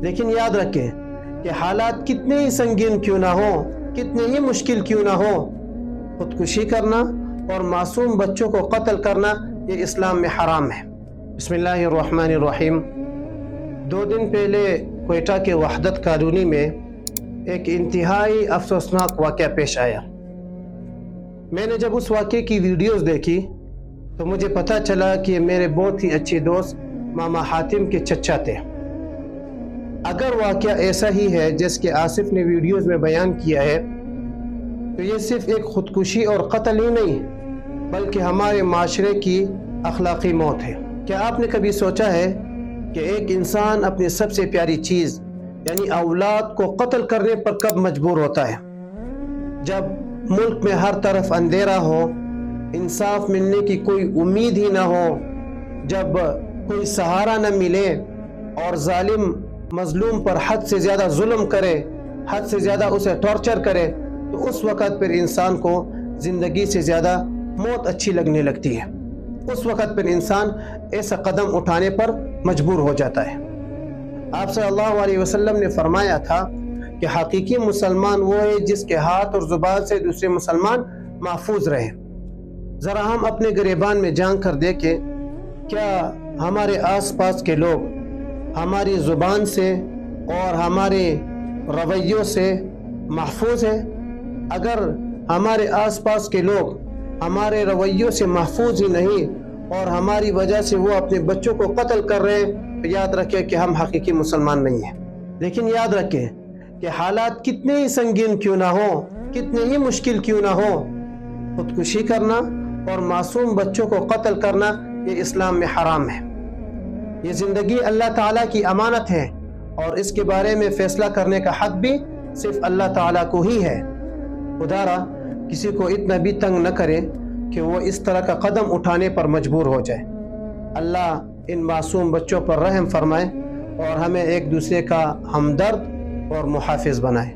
لیکن یاد رکھیں کہ حالات کتنے ہی سنگین کیوں نہ ہو، کتنے ہی مشکل کیوں نہ ہو، خودکشی کرنا اور معصوم بچوں کو قتل کرنا یہ اسلام میں حرام ہے۔ بسم اللہ الرحمن الرحیم۔ 2 دن پہلے کوئٹہ کے وحدت کالونی میں ایک انتہائی افسوسناک واقعہ پیش آیا۔ میں نے جب اس واقعے کی ویڈیوز دیکھی تو مجھے پتہ چلا کہ یہ میرے بہت ہی اچھے دوست ماما حاتم کے چچا تھے۔ اگر واقعہ ایسا ہی ہے جس کے آصف نے ویڈیوز میں بیان کیا ہے تو یہ صرف ایک خودکشی اور قتل ہی نہیں بلکہ ہمارے معاشرے کی اخلاقی موت ہے۔ کیا آپ نے کبھی سوچا ہے کہ ایک انسان اپنی سب سے پیاری چیز یعنی اولاد کو قتل کرنے پر کب مجبور ہوتا ہے؟ جب ملک میں ہر طرف اندھیرا ہو، انصاف ملنے کی کوئی امید ہی نہ ہو، جب کوئی سہارا نہ ملے اور ظالم مظلوم پر حد سے زیادہ ظلم کرے، حد سے زیادہ اسے ٹارچر کرے، تو اس وقت پھر انسان کو زندگی سے زیادہ موت اچھی لگنے لگتی ہے۔ اس وقت پھر انسان ایسا قدم اٹھانے پر مجبور ہو جاتا ہے۔ آپ صلی اللہ علیہ وسلم نے فرمایا تھا کہ حقیقی مسلمان وہ ہے جس کے ہاتھ اور زبان سے دوسرے مسلمان محفوظ رہے۔ ذرا ہم اپنے گریبان میں جان کر دیکھیں، کیا ہمارے آس پاس کے لوگ ہماری زبان سے اور ہمارے رویوں سے محفوظ ہیں؟ اگر ہمارے آس پاس کے لوگ ہمارے رویوں سے محفوظ ہی نہیں اور ہماری وجہ سے وہ اپنے بچوں کو قتل کر رہے ہیں تو یاد رکھیں کہ ہم حقیقی مسلمان نہیں ہیں۔ لیکن یاد رکھیں کہ حالات کتنے ہی سنگین کیوں نہ ہو، کتنے ہی مشکل کیوں نہ ہو، خودکشی کرنا اور معصوم بچوں کو قتل کرنا یہ اسلام میں حرام ہے۔ یہ زندگی اللہ تعالیٰ کی امانت ہے اور اس کے بارے میں فیصلہ کرنے کا حق بھی صرف اللہ تعالیٰ کو ہی ہے۔ خدا را کسی کو اتنا بھی تنگ نہ کرے کہ وہ اس طرح کا قدم اٹھانے پر مجبور ہو جائے۔ اللہ ان معصوم بچوں پر رحم فرمائے اور ہمیں ایک دوسرے کا ہمدرد اور محافظ بنائے۔